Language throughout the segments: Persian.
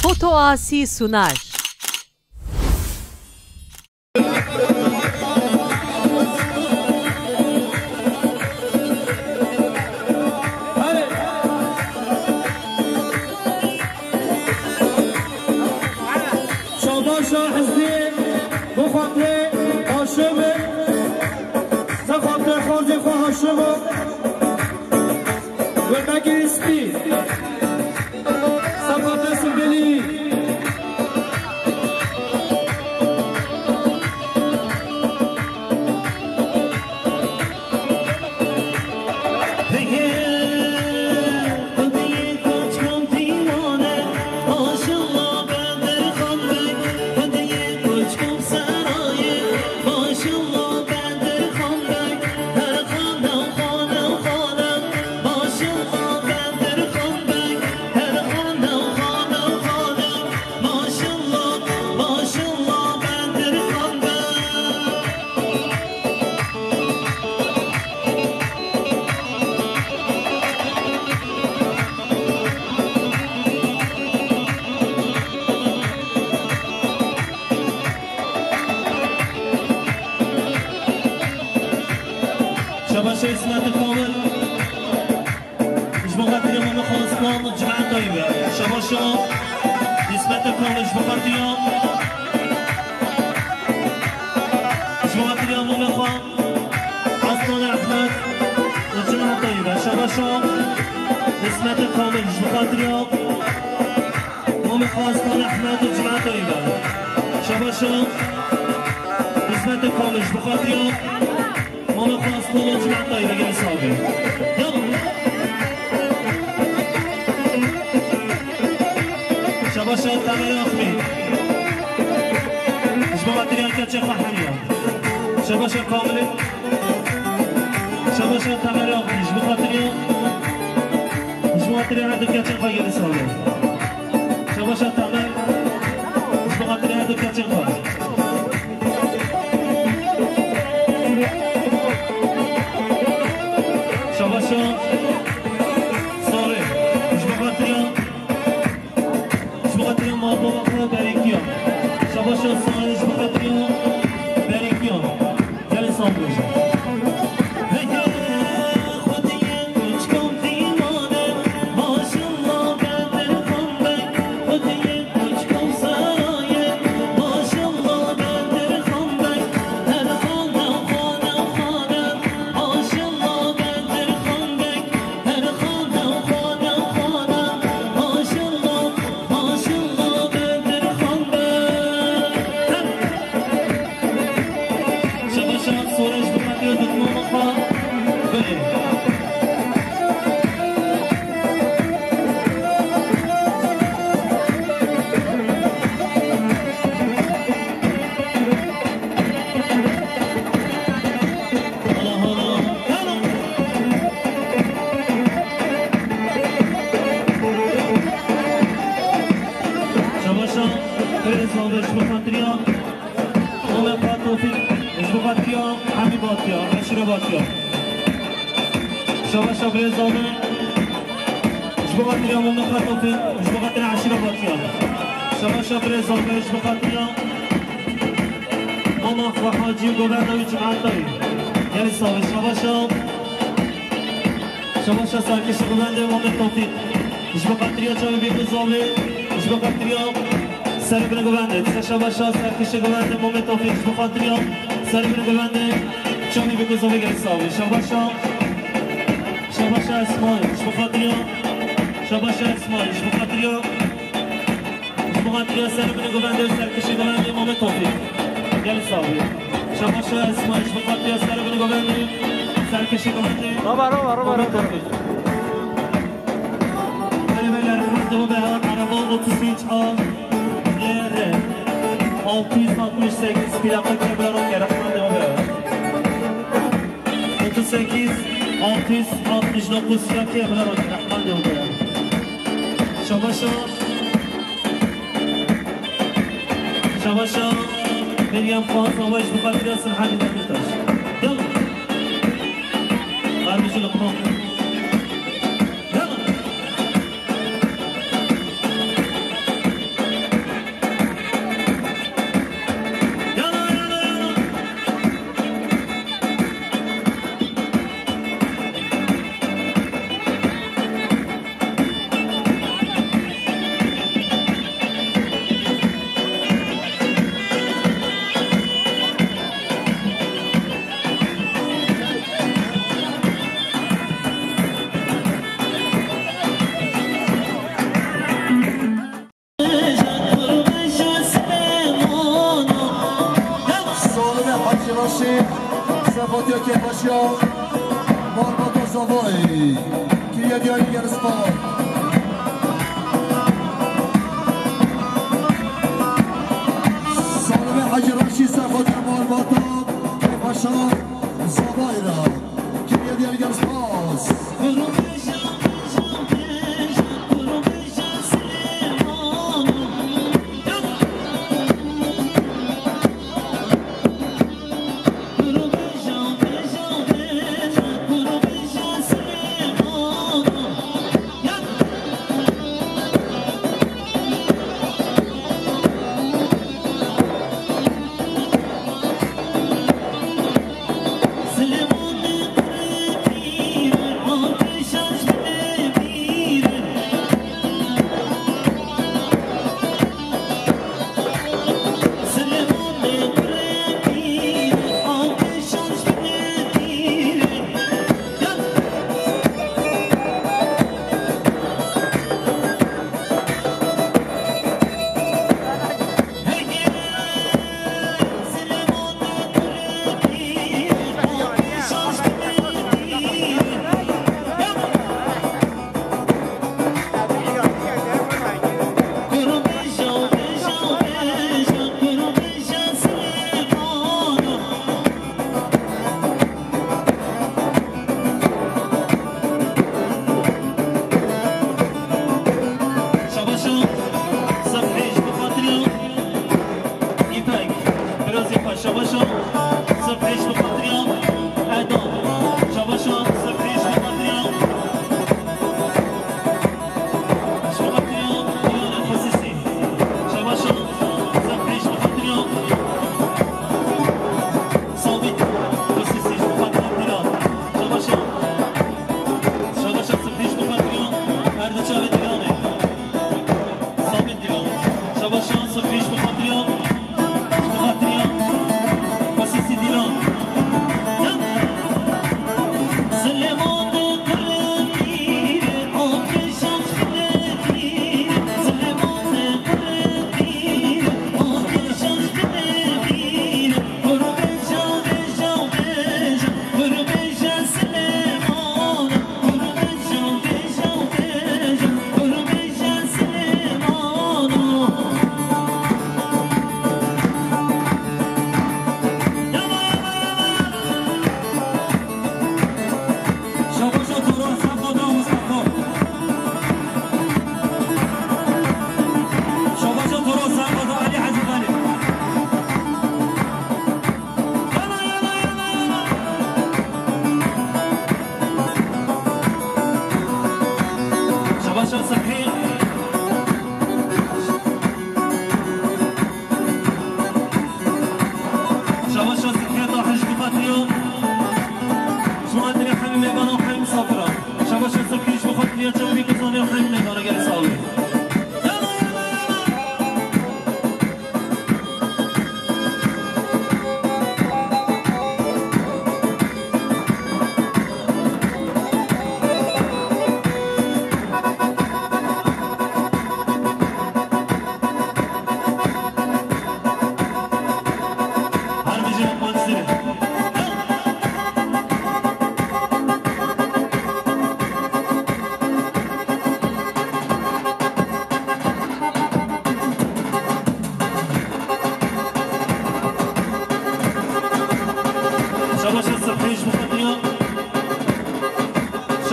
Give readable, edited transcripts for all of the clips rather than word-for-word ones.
Foto Asi sunar. که باشیا مربوط و زوایی که یه دیاری گرسپار سالم حج راشی سفاد مربوط که باشا زوایی را که یه دیاری گرسپار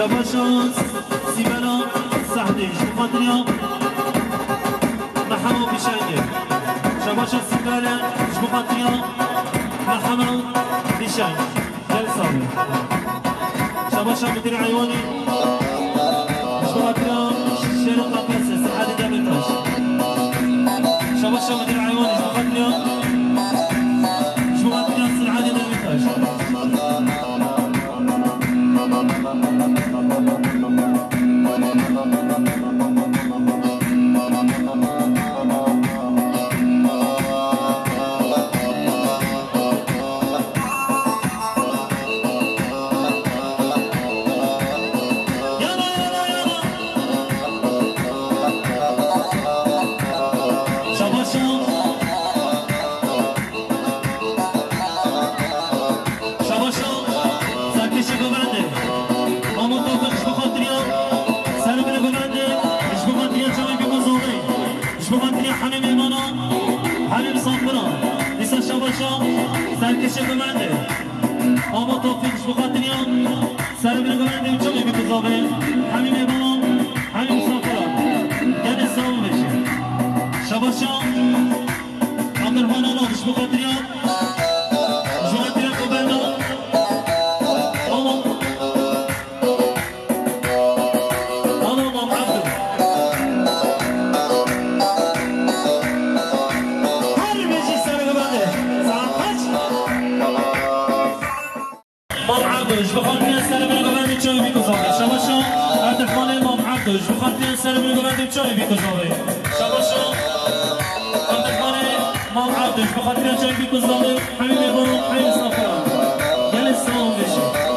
شباشان سیبلا سحدیش مقدریا محمد بیشنگه شباشان سیبلا مقدریا محمد بیشنگ دل صابر شباشان مدیر عیوانی مقدریا شیرو قفص سحدی دبلتاش شباشان مدیر عیوانی مقدریا مقدریا سحدی دبلتاش شبهاتني حميم إيمانا حميم صافرة لسا شباشا سركش بمنده آما توفيق شبهاتني سر من بمنده وچه بی بزاوه حميم إيمانا حميم صافرة يعني سام بشه شباشا عبدالرحمن الله شبهاتني شبهاتني قبلنا بخاطر سر من قبل چای بیکوزاوی شباشو آنتخانه مال عبدش بخاطر چای بیکوزاوی همین میبرم همین سافران گل سلام بشه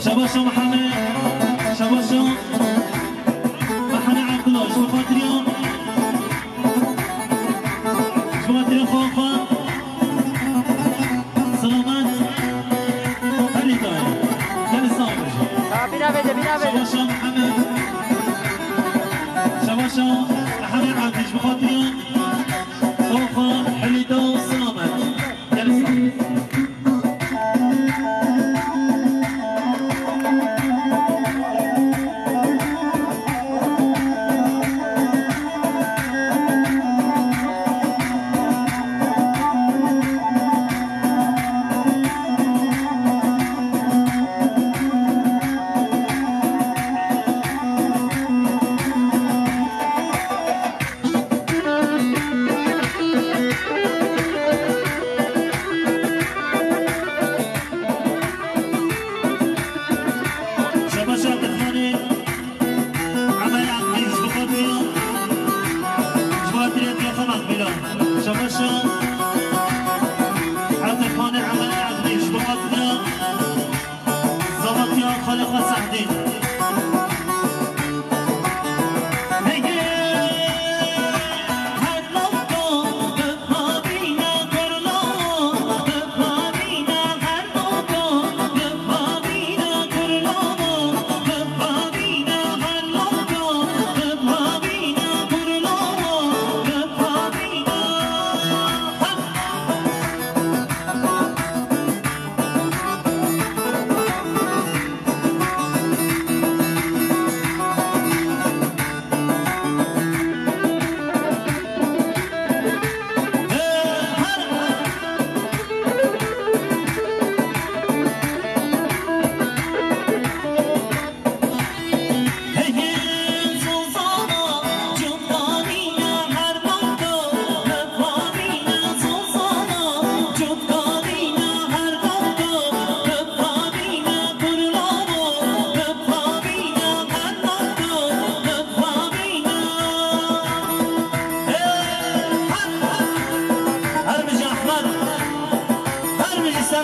شباشو محمد شباشو محمد عبد الله شو خاطريون شو خاطريون خوفا سلامات خلي طاير خلي صابر شباشو محمد شباشو محمد عبد الله شو خاطريون خوفا خلي دو سلامات خلي صابر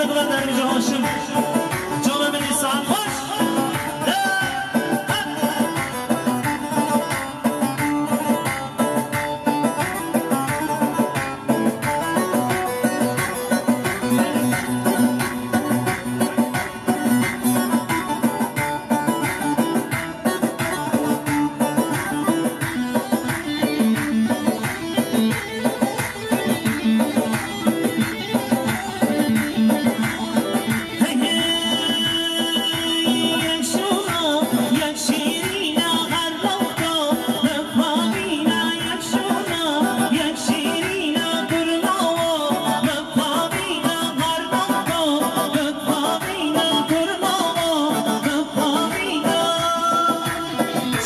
سرگرد در میجه هاشم جامعه ملی ساعت خوش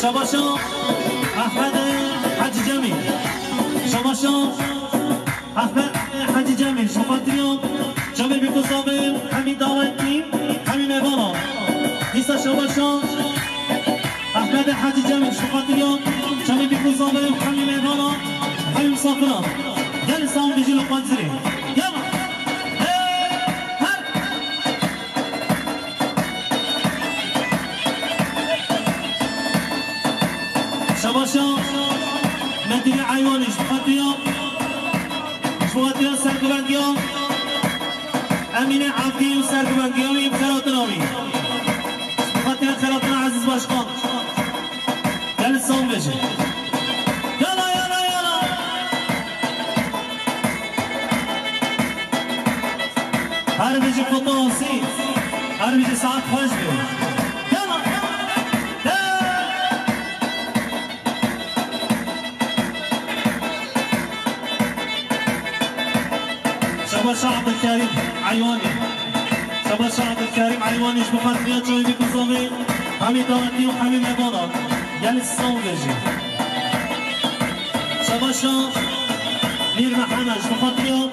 شباشان احمد حاجی جمیل شباشان احمد حاجی جمیل شفاتریان جمیل بیکوزاوی همین داوتی همین میوانا نیستا شباشان احمد حاجی جمیل شفاتریان جمیل بیکوزاوی همین میوانا همین مسافران گل سام بجی لقمانزری یالا شباشان مدينة عيوني شبخاتيا سرقبنديا أمينة عبدي وسرقبنديا بخيراتنامي شبخاتيا خيراتنا عزيز باشقان قال الصوم بيجي يلا يلا يلا هر بيجي فطاسي هر بيجي ساعات خوش بيه شعب الكريم عيواني شعب الكريم عيواني شبخات فيها شوي بيكوزومي حمي دارتي وحمي مبانا يالي الصوم بيجي شباشا مير محمد شبخات فيها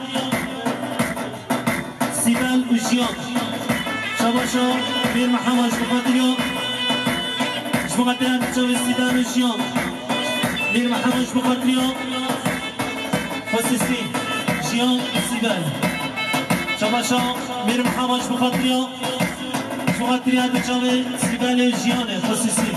سيبال وجيان شباشا مير محمد شبخات فيها شبخات فيها تشوي سيبال وجيان مير محمد شبخات فيها خصيصي جيان سيبال شباشا مير محمد شبخاتريا بجامع سيبال جيان خصيصي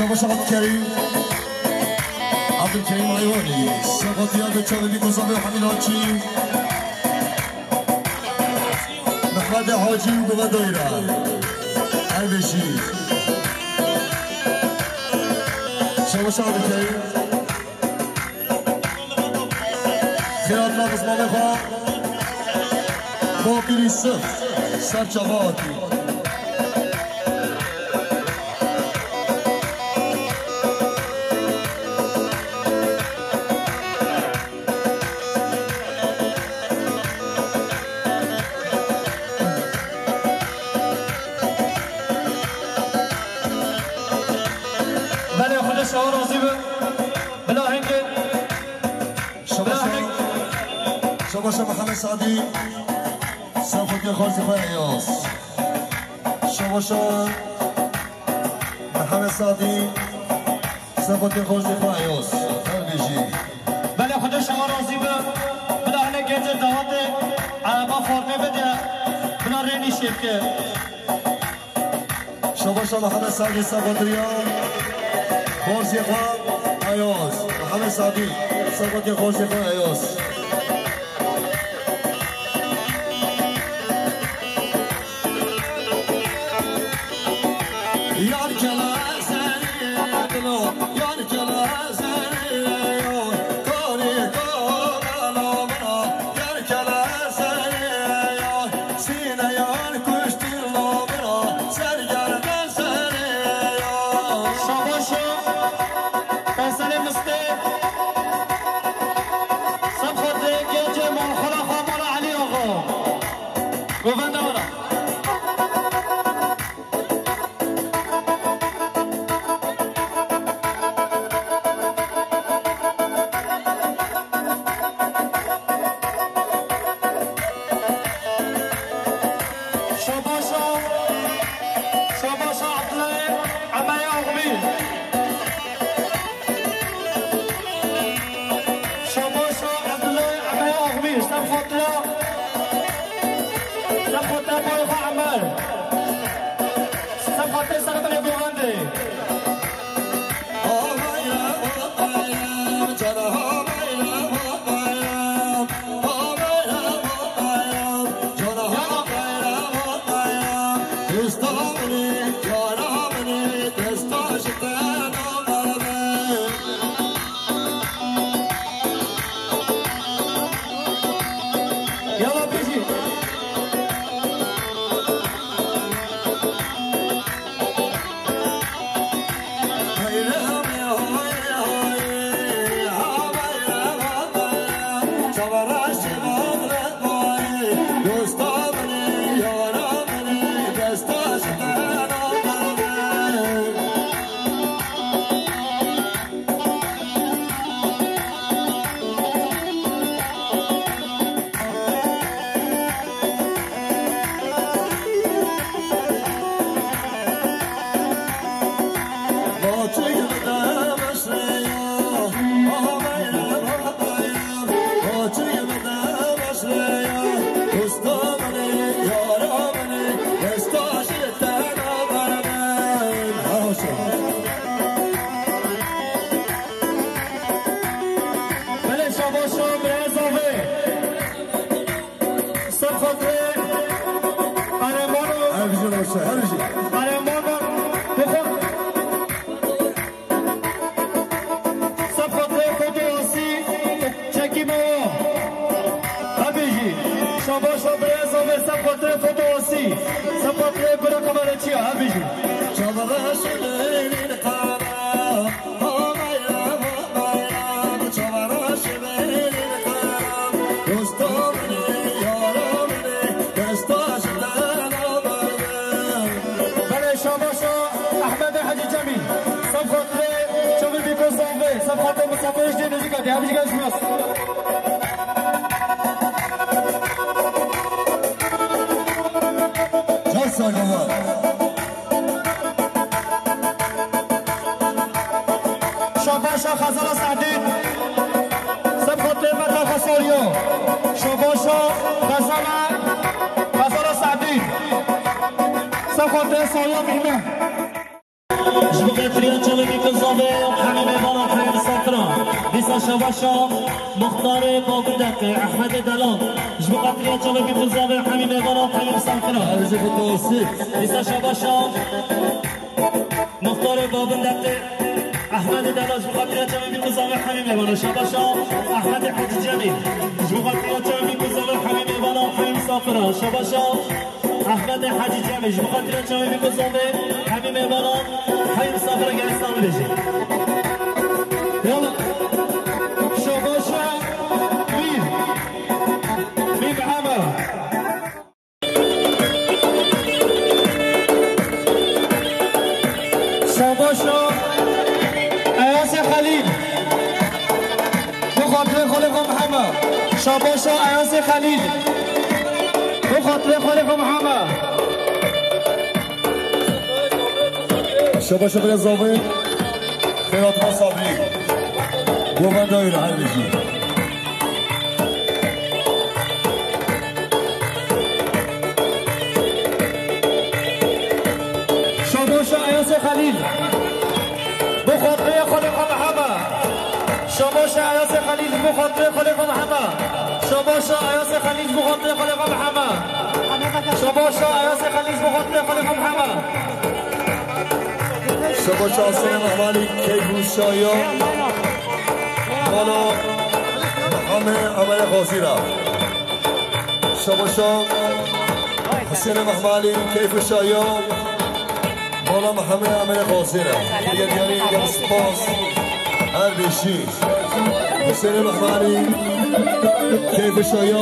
شباشات الكريم عبد الكريم عيوني سقطيا بتشوي بيكوزاوي وحميد هاتشي محمد حاجي وبغديرة عيبشي شباشات الكريم خيارنا بزمان خا باقي الصف سرچواتي شباشا محمد سعدي صفوت خالص فاياس شباشا محمد سعدي صفوت خالص فاياس بيجي بله خدا شما راضی به بلا هنه گنج دعوت عربا خورمه بده بلا رینی شرکه شباشا محمد سعدي صفوت ريان خالص فاياس محمد سعدي صفوت خالص فاياس خاطر بايخ عمل سب خاطر سر بني بوغندي مختار بابندق احمد دلال جبقاتريا جلبي بزاوي حميد بارا حميد سانكرا ليسا شباشا مختار بابندق احمد دلال جبقاتريا جلبي بزاوي حميد بارا شباشا احمد حاج جميل جبقاتريا جلبي بزاوي حميد بارا حميد سانكرا شباشا احمد حاج جميل جبقاتريا جلبي بزاوي حميد بارا حميد سانكرا جالسان بيجي يلا شاباشا عیاس خلیل بخاطر خالق محمد شاباشا بر زاویه خیرات مصابی گوهندایی رو هر بشی شاباشا عیاس خلیل بخاطر خالق محمد شاباشا عیاس خلیل بخاطر خالق محمد شاباشا عیاس خلیل بخاطر خالق محمد شاباشا عیاس خلیل بخاطر خالق محمد شاباشا حسین محمدی کیفوشایا بالا همه عمل خاصی را شاباشا حسین محمدی کیفوشایا بالا همه عمل خاصی را دیگه دیاری دیگه سپاس هر بیشی حسین محمدی کیفوشایا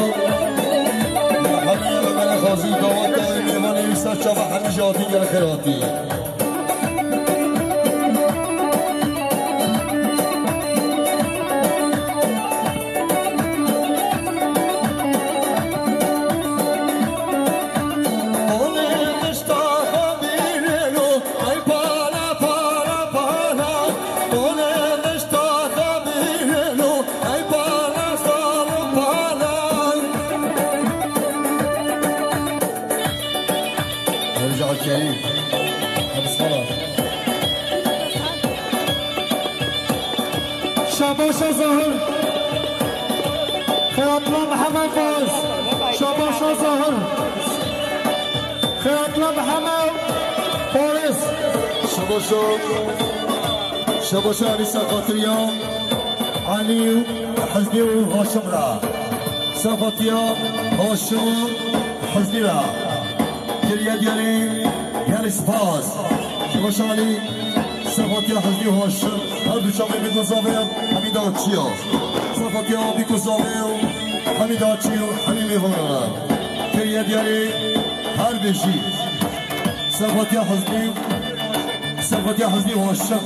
همه عمل خاصی داماد داری میمان ایسا چاپ همه جاتی گل خیراتی كريم بسم شاباش ظاهر خياطلا محمد فارس شاباش ظاهر خياطلا محمد فارس شاباش علي سقاطريا علي حزني وهاشم را سقاطريا هاشم حزني را كريا ديالي يالي سباس شاباش علي سقاطريا حزني وهاشم هادو شامي بيكوزاوي حميداتشيو سقاطريا بيكوزاوي حميداتشيو حميمي فورانا كريا ديالي هر بشي سقاطريا حزني وهاشم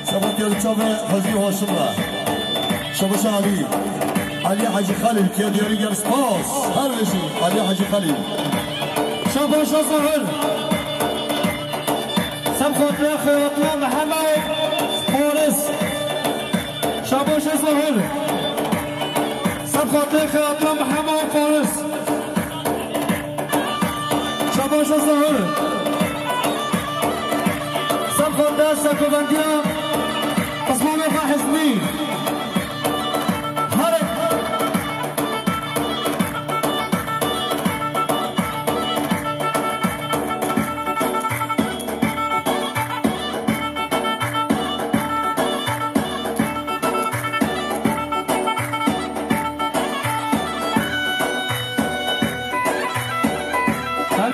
سقاطريا بتشافي حزني وهاشم را شاباش علي حاجي خالد كيا ديالي ديال سباس هر بشي علي حاجي خالد شاباش ظاهر سمخوتلا خياطلا محمد فارس شاباش ظاهر سمخوتلا خياطلا محمد فارس شاباش ظاهر سمخوتلا سكوبنديا عثمان حسني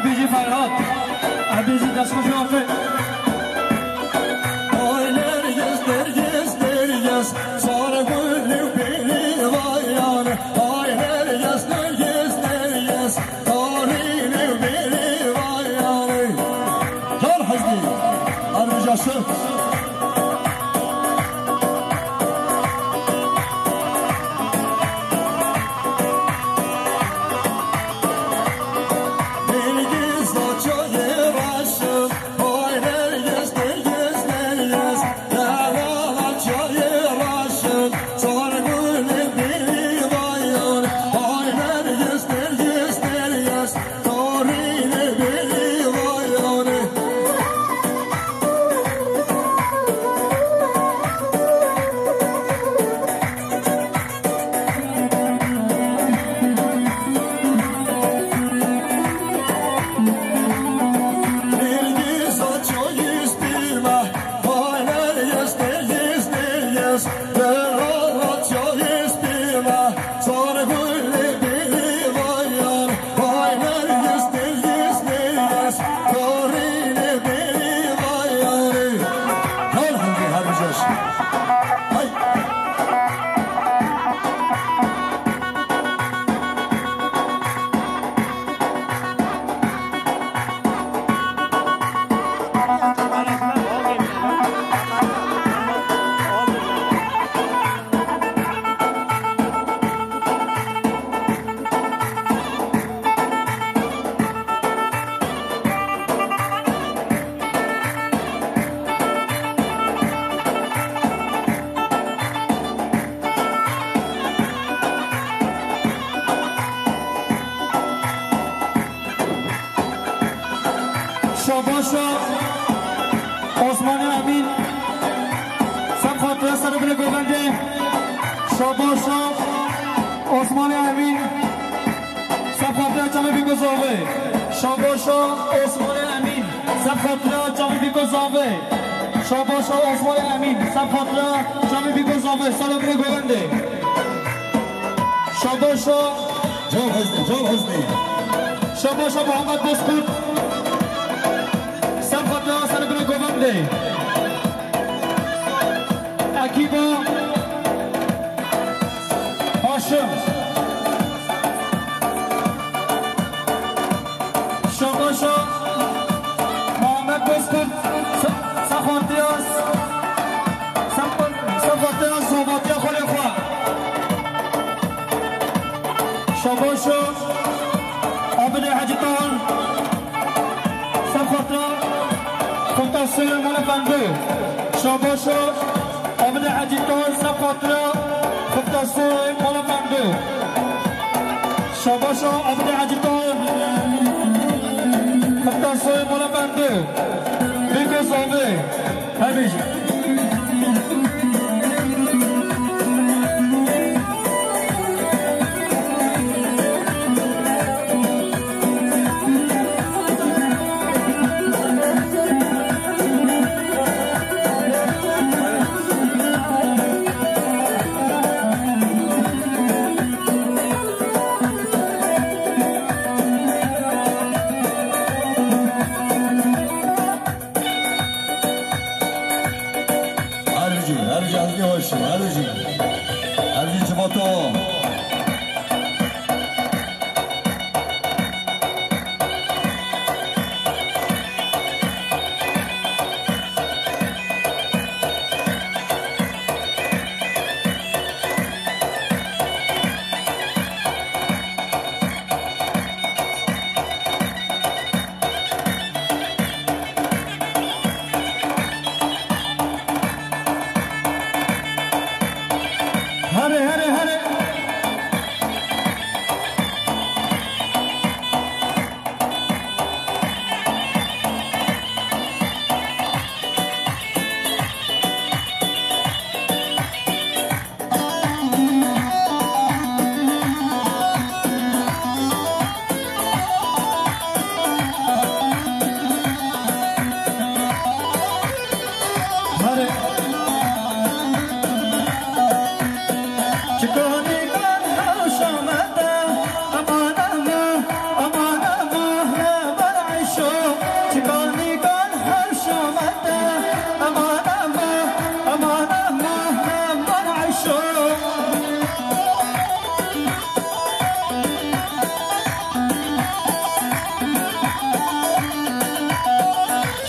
بيجي فرهاد بيجي دستخوش وافق Ay nergis Sarı gülü beni vayan Ay nergis Tarihini beni vayan Can Hazmi Arıcası شاباشا عثمان امین سمخوتلا سر بله گوبنده شاباشا عثمان امین سمخوتلا جمع بیگزاوه شاباشا عثمان امین سمخوتلا جمع بیگزاوه شاباشا عثمان امین سمخوتلا جمع بیگزاوه سر بله گوبنده شاباشا جام حزنی شاباشا محمد بسکوت سمخوتلا سر بله گوبنده اکیبا هاشم شاباشا محمد بسکوت سخواتیاس سخواتیاس زوباتیا خوری خواه شاباشا عابد حاجی طاهر سخواتیا فوتاسیون مالفنده شاباشا عابد حاجی طاهر سخواتیا فوتاسیون مالفنده شاباشا عابد حاجی طاهر شانسوی مولا بندو بیکو زاوه همیشه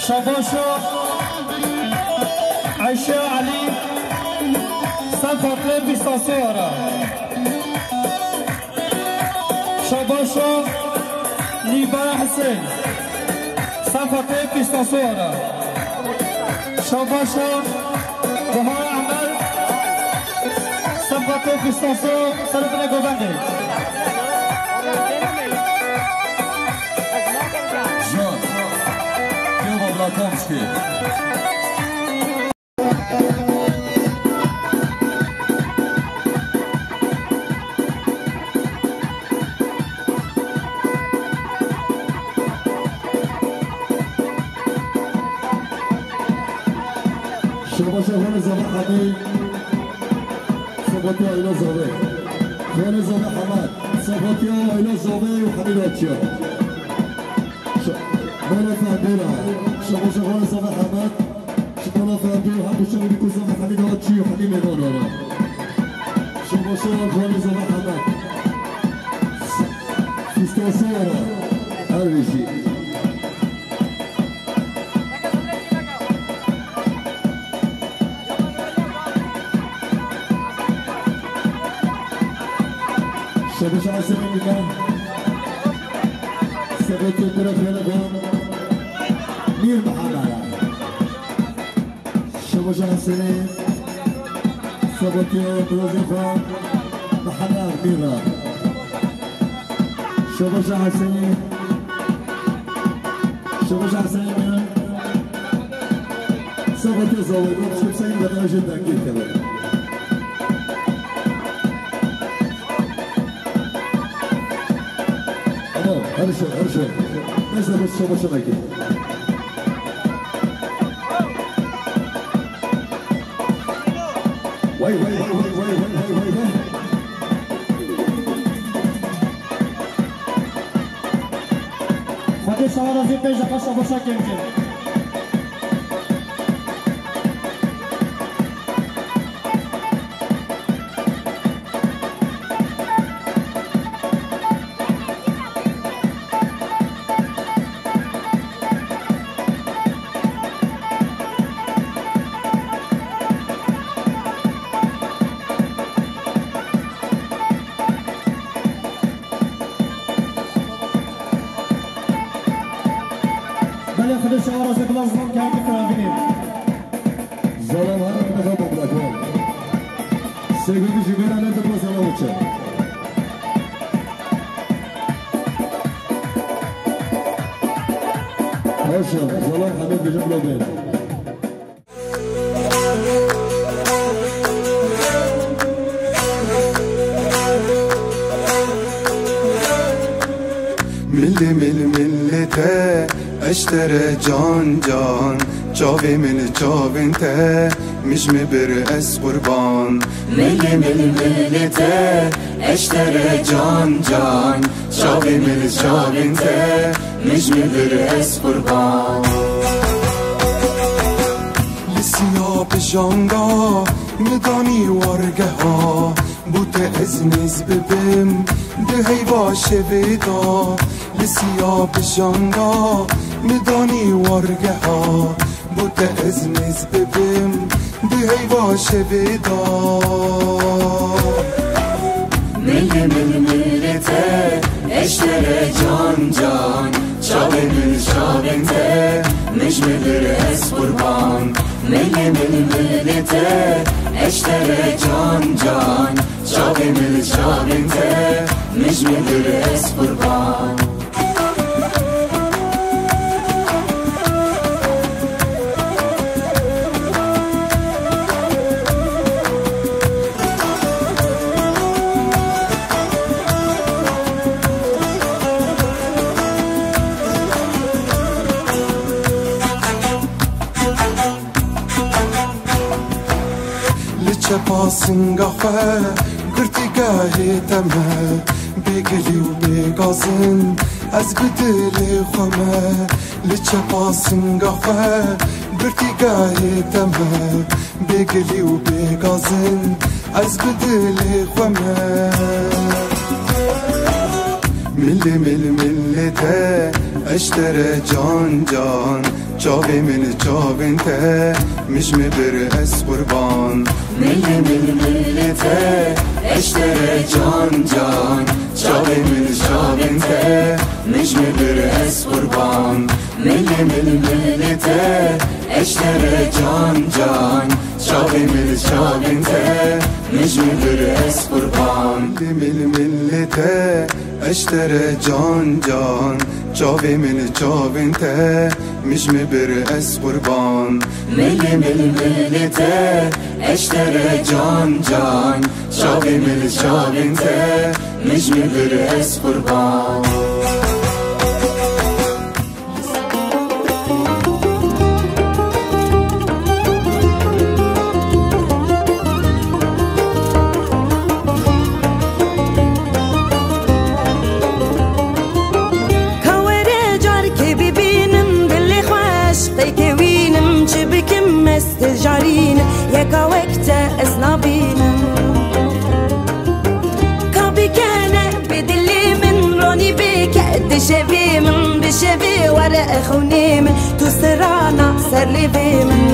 شباشو عائشة علي سنفاطلة بيستانسورا شباشو نيبايا حسين سنفاطلة بيستانسورا شباشو بهاي عمل سنفاطلة بيستانسورا سنفاطلة قوباندي Latomski. شباش خان زاده خانی صفاتی آیلا زاده خان زاده حمد صفاتی آیلا زاده و حمید آتیا مولا فهدولا شباش خان زاده حمد مولا فهدول هم بشنی بکوزم حمید آتیا و حمید مغانا شباش خان زاده حمد فیستانسی آرا هر ویشی شباش حسن میگم سبت طرف لگام میر محمد شباش حسن سبت طرف محمد میر شباش حسن سبت زاویه شب سعی بدنش دنگی کرد هرشو نزل بس شباشا مايكل وي فاتي شوارع زي بيجا قصة بشا كيمكن شوارع زي بلازم كان بكرامين زلمه انا بخاف بلاكون سيجي جيبنا نت بلازم وچه هاشم زلال حمید بجمله بین مل ملته اشترى جان جان جاوي من جاوينته مش مبر اس قربان مل ملته اشترى جان جان جاوي من جاوينته مش مبر اس قربان لسياب جانگا مداني ورگها بوت ازنز ببم دهی باشه ویدا لسیاب جانگا مدانی ورگه ها بوت ازنز ببم دهی باشه ویدا ملته اشتره جان جان شاوین شاوینته مش مدر اس قربان ملته اشتره جان جان شاوینته مش مدر اس قربان پاسنگا خواه گرتی گاهی تمه بگلی و بگازن از بدل خوامه لچه پاسنگا خواه گرتی گاهی تمه بگلی و بگازن از بدل خوامه ملته اشتره جان جان جاوی من جاوینته مش مبر اس قربان ملته اشتره جان جان جاوی من جاوینته مش مبر اس قربان ملته اشتره جان جان جاوی من جاوینته مش مبر اس قربان ملته اشتره جان جان جاوی من جاوینته مش مبر اس قربان ملته اشتره جان جان جاوی من جاوینته مش مبر اس قربان استجارين يكا وقت اسنابين كابي كان بدلي من روني بك دشبي من بشبي ورا اخوني من تو سرانا سر لي من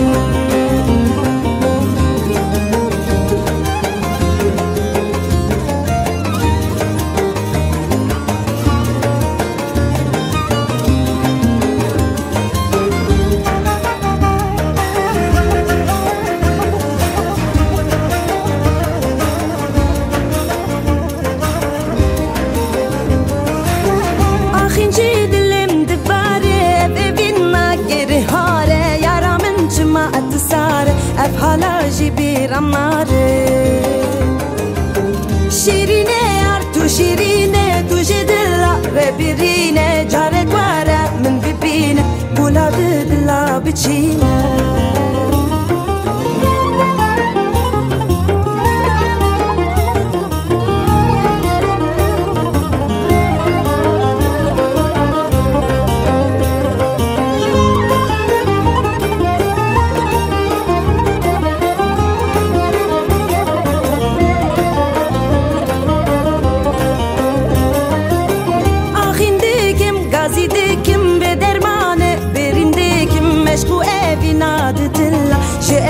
افحالا جبيرم ناره شيرينه ارتو شيرينه تو جدلا ربيرينه جارك وارا من ببينه بولاد دلا بچينه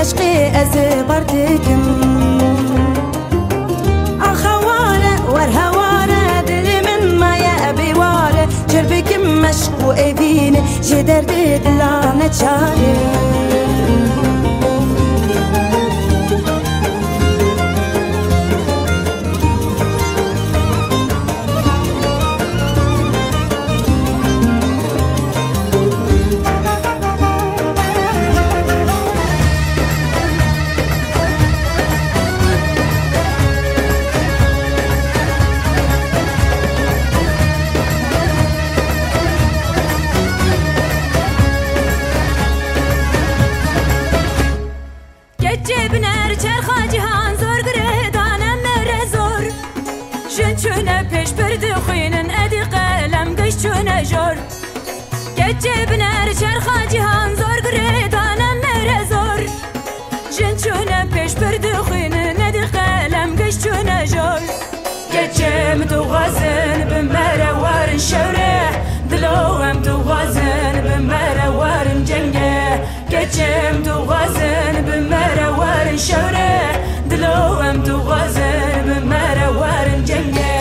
عشقي أزبرتكم أخوارة ورهوارة دلي من ما يأبي وارة جربكم مشكو أبيني جدر دلا نتشاري چونه پیش برد خوینن ادی قلم گش چونه جور گچه بنر چرخا جهان زور گریدانم مره زور جن چونه پیش برد خوینن ادی قلم گش چونه جور گچه متوازن بمره وارن شوره دلوم توازن بمره وارن جنگه گچه متوازن بمره وارن شوره دلوم توازن بمره وارن جنگه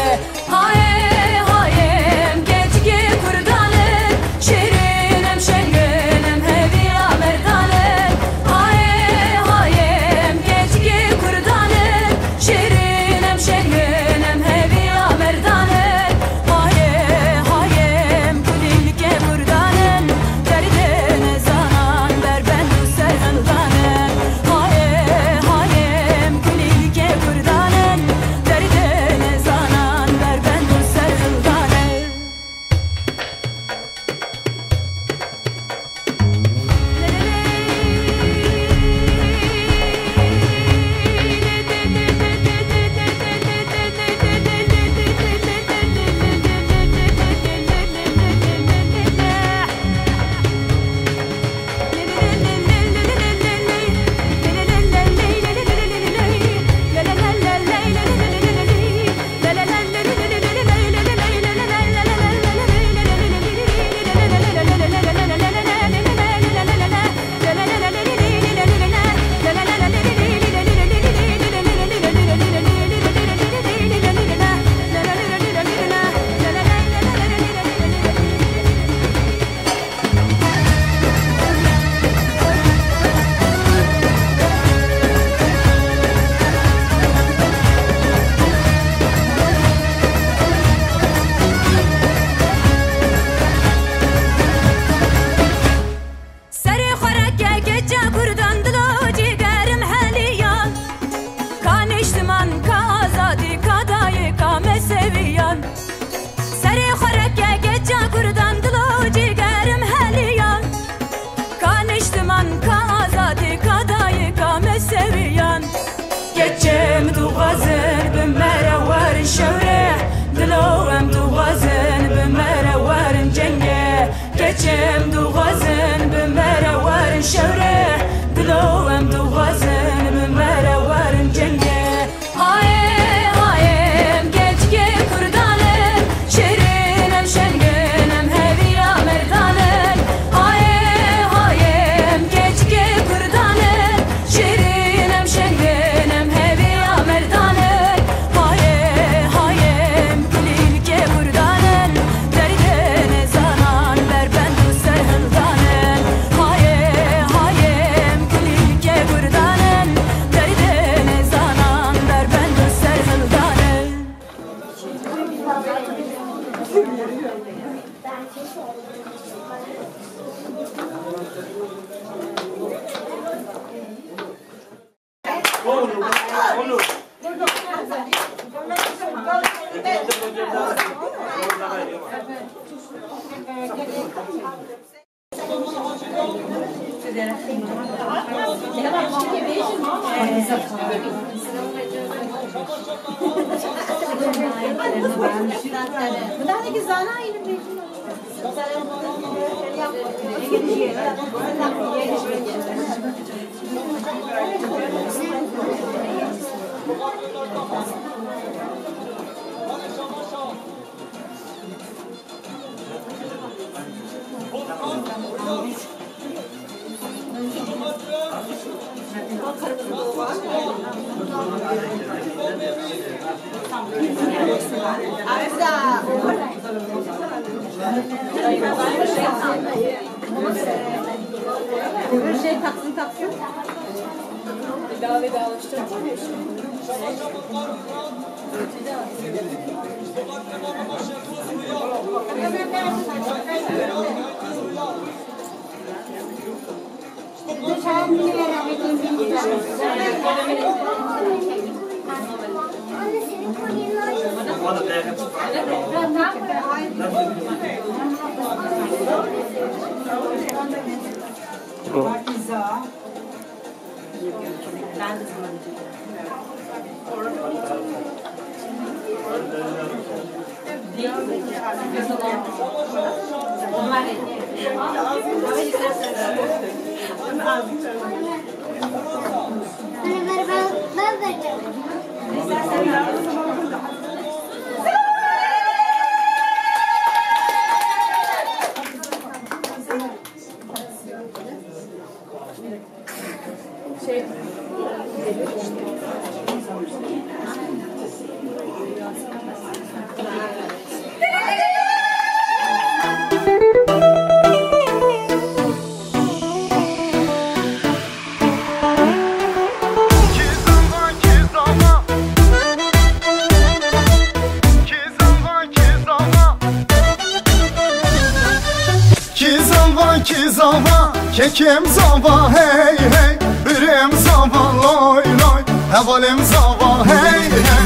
Kekim zava hey hey, birim zava loy loy, hevalim zava hey hey.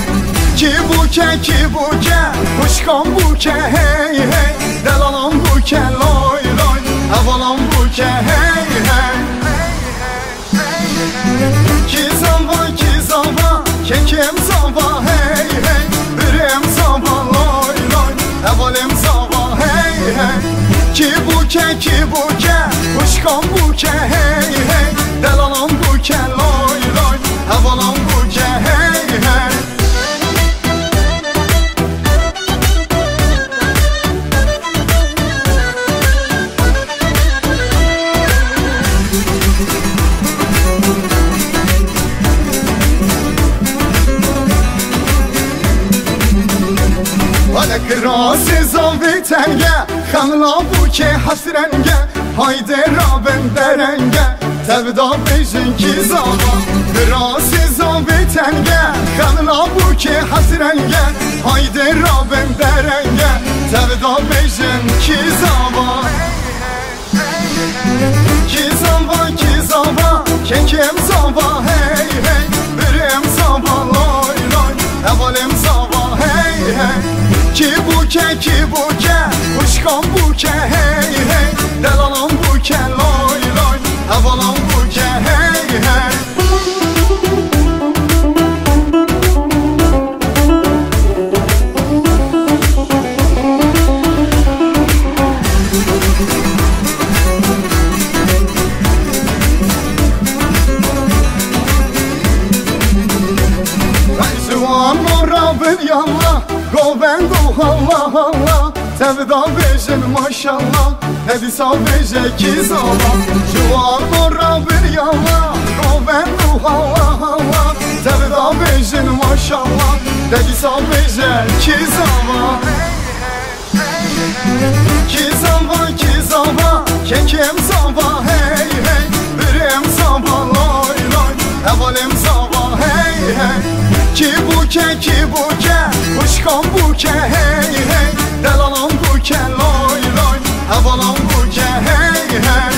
Ki buke, kuşkan buke hey hey, delalam buke loy loy, hevalam buke hey hey. Ki zava, kekim zava hey hey, birim zava loy loy, hevalim zava hey hey. Ki buke, kuşkan buke hey hey, delalam buke loy loy, hevalam buke hey hey. Krasi zavi tenge, xanla buke hasrenge, hayde rabin derenge, tevda bejin ki zava. Krasi zavi tenge, xanla buke hasrenge, hayde rabin derenge, tevda bejin ki zava. Ki zava, kekim zava hey hey, birim zava loy loy, hevalim zava hey hey. Ki buke, kuşkan buke hey hey, delalam buke loy loy, hevalam buke hey hey. Rayzuan morabin yallah, govendo Allah Allah, tevda bejin maşallah, hedisa beje ki zava. Juan morra bir yallah, govendo Allah Allah, tevda bejin maşallah, hedisa beje ki zava. Ki zava, kekim zava hey hey, birim zava loy loy, hevalim zava hey hey. Ki buke, kuşkan buke hey hey, delalam buke loy loy, hevalam buke hey hey.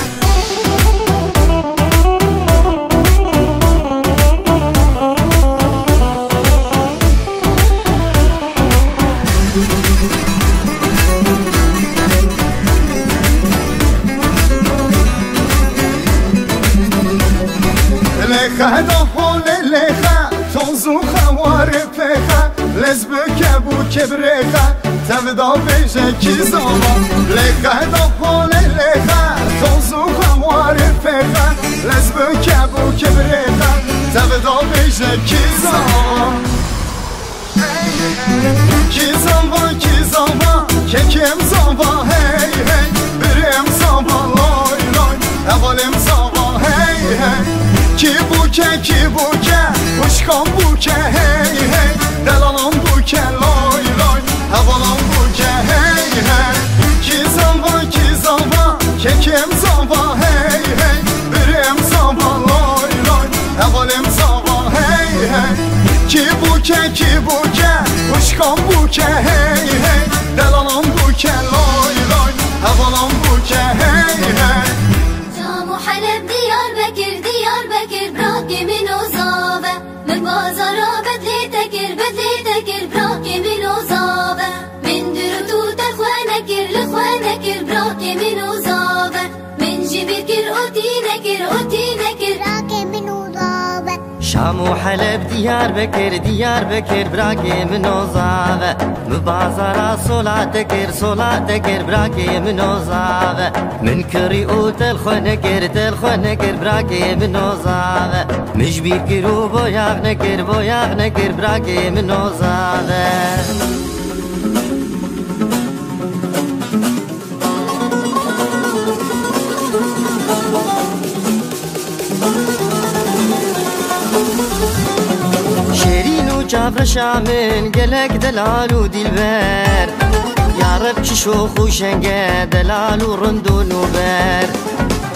Lecha da hole lecha, tozu khaware pecha, lesbeke buke brecha, tevda beje ki zava. Lecha da hole lecha, tozu khaware pecha, lesbeke buke brecha, tevda beje ki zava. Ki zava, kekim zava hey hey, birim zava loy loy, hevalim zava hey hey. Ki buke, kuşkan buke hey hey, delalam buke loy loy, hevalam buke hey hey. Ki zava, kekim zava hey hey, birim zava loy loy, hevalim zava hey hey. Ki buke, kuşkan buke hey hey, delalam buke loy loy, hevalam buke hey hey. Şam و حلب Diyarbakır bırak yemin o zave, من بازارا بدلی تکر bırak yemin o zave, من درتو تخوانکر لخوانکر bırak yemin o zave, من جبیر کر اوتی نکر bırak yemin o zave. شام و حلب دیار بکر براکی منو زاوه مبازارا صلات کر براکی منو زاوه من کری او تلخونه کر براکی منو زاوه مجبیر کرو بویاغ نکر براکی منو زاوه جابر شامن قلق دلال ودلبر يا رب شوخ وشنقه دلال ورندو نوبر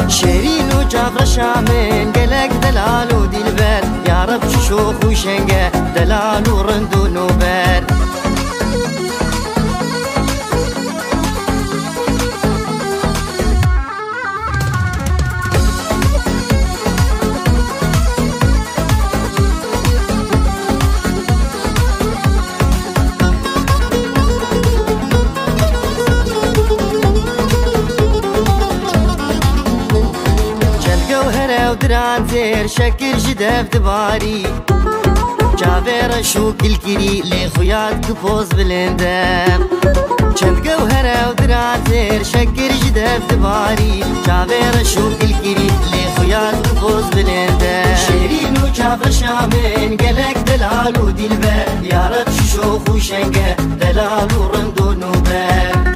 شيرين وجابر شامن قلق دلال ودلبر يا رب شوخ وشنقه دلال ورندو نوبر ودران زير شكر جدف دباري جابير شوك الكري لي خويات كفوز بلندم چند جوهرة ودران زير شكر جدف دباري جابير شوك الكري لي خويات كفوز بلندم شيرين وجابر شامن قلق دلال ودلبر يا رب شوخ وشنقه دلال ورندو نوبر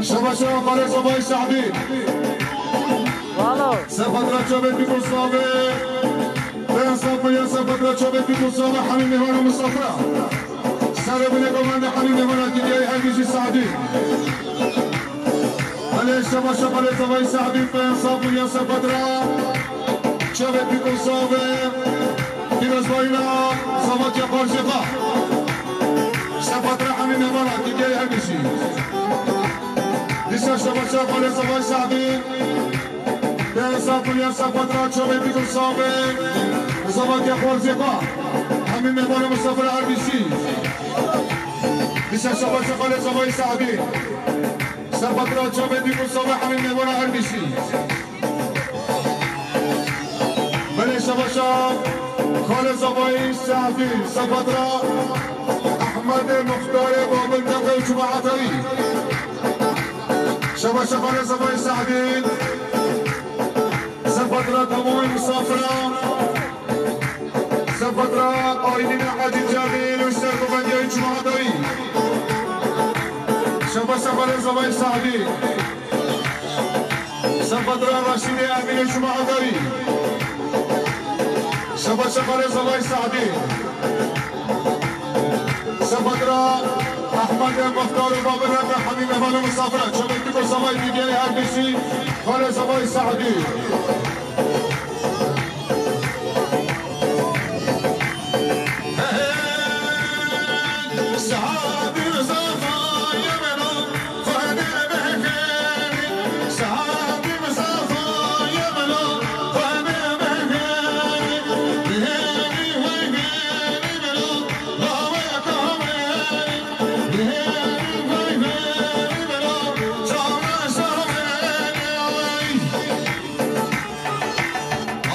شباشا قال صباي سعدي والو سفدرا چوبه بيكو صابه بين صابه يا سفدرا چوبه بيكو صابه حميم هون مصطفى سر بن كمان حميم هون كي هاي سعدي عليه شباشا قال صباي سعدي بين صابه يا سفدرا چوبه بيكو صابه فيروز باينا صابه يا قرشقه سفدرا حميم هون كي هاي لسه شباشا قال صباي سعدي بين صابه يا سفدرا چوبه بيكو صابه صابه يا قرشقه حميم هون مصطفى العربيسي لسه شباشا قال صباي سعدي سفدرا چوبه بيكو صابه حميم هون العربيسي بله شباشا قال صباي سعدي سفدرا احمد مختار بابل نقل جماعتي شباشا قال صباي سعدي سفدرا تموم مسافرة سفدرا آيدين عدي جميل واشتركوا بندية جماعتي شباشا قال صباي سعدي سفدرا رشید امین شما آداری شبا شخار زوای سعدی سفدرا احمد مختار و بابر رب حمیم احمد مسافرت شبکتی با زوای دیگری هر کسی خار زوای سعدی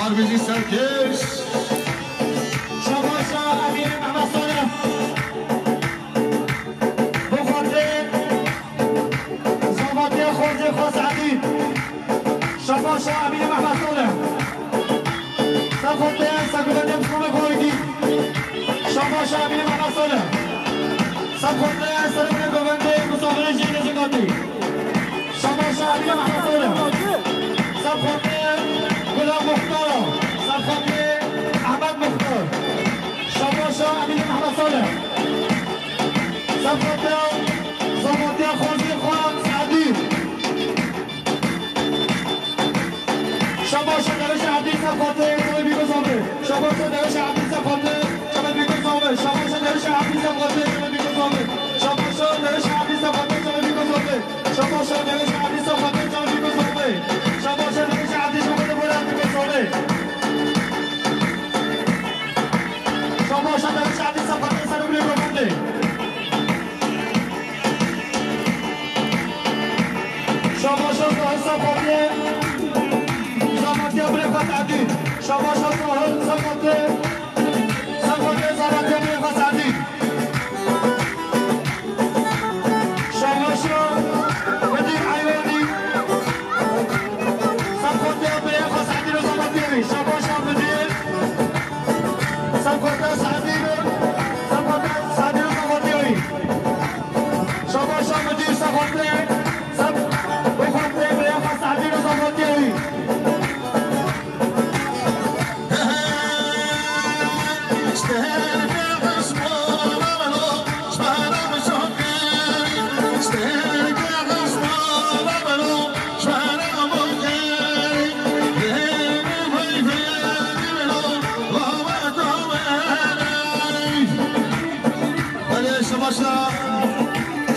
آربیزی سرکش شباشا امیر محمد صالح بخاطر زباطی خورجی خاص عدید شباشا امیر محمد صالح سفاته سکوبت مفهوم گویدی شباشا امیر محمد صالح سفاته سرمون گوونده مسافر جین زنگاتی شباشا امیر محمد صالح سفاته غلام مختار سفاته احمد مختار شباشا امیر محمد صالح سفاته زباطی خورجی خان سعدی شباشا درش عبدی سفاته جمعه بیگذابه شباشا درش عبدی سفاته جمعه بیگذابه شباشا درش عبدی سفاته جمعه بیگذابه شباشا درش عبدی سفاته جمعه بیگذابه شباشا درش عبدی سفاته جمعه بیگذابه شباشا درش عبدی سفاته بلند بیگذابه شباشا درش عبدی سفاته سر بیگذابه شباشا ظاهر سفاته زباطی برخواست عدید شباشا ظاهر سفاته زباطی برخواست عدید شباشا مدیر عیوانی سفاته برخواست عدید و زباطی شباشا مدیر سفاته سعدی و زباطی شباشا مدیر سفاته بخاطر برخواست عدید و زباطی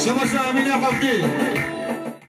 شباشا امین حفظی